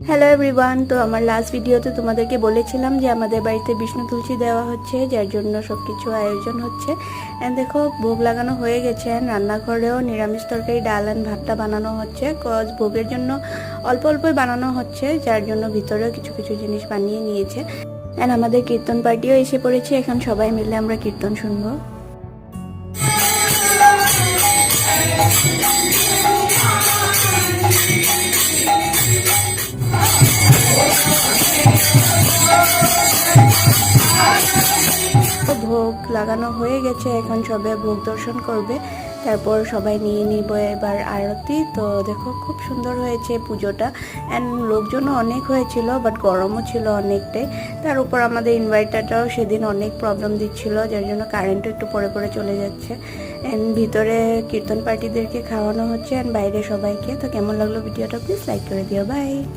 Hello everyone, তো আমার last ভিডিওতে তোমাদেরকে বলেছিলাম যে আমাদের বাড়িতে বিষ্ণু তুলসী দেওয়া হচ্ছে, যার জন্য সব কিছু আয়োজন হচ্ছে। অ্যান্ড দেখো, ভোগ লাগানো হয়ে গেছে। রান্নাঘরেও নিরামিষ তরকারি, ডাল অ্যান্ড ভাতটা বানানো হচ্ছে। কজ ভোগের জন্য অল্প অল্পই বানানো হচ্ছে, যার জন্য ভিতরেও কিছু কিছু জিনিস বানিয়ে নিয়েছে। অ্যান্ড আমাদের কীর্তন পার্টিও এসে পড়েছে। এখন সবাই মিলে আমরা কীর্তন শুনবো। ভোগ লাগানো হয়ে গেছে, এখন সবাই ভোগ দর্শন করবে, তারপর সবাই নিয়ে নিব এবার আরতি। তো দেখো, খুব সুন্দর হয়েছে পুজোটা। অ্যান্ড লোকজনও অনেক হয়েছিল, বাট গরমও ছিল অনেকটাই। তার উপর আমাদের ইনভার্টারটাও সেদিন অনেক প্রবলেম দিচ্ছিল, যার জন্য কারেন্টও একটু পরে পরে চলে যাচ্ছে। অ্যান্ড ভিতরে কীর্তন পার্টিদেরকে খাওয়ানো হচ্ছে, অ্যান্ড বাইরে সবাইকে। তো কেমন লাগলো ভিডিওটা, প্লিজ লাইক করে দিও। বাই।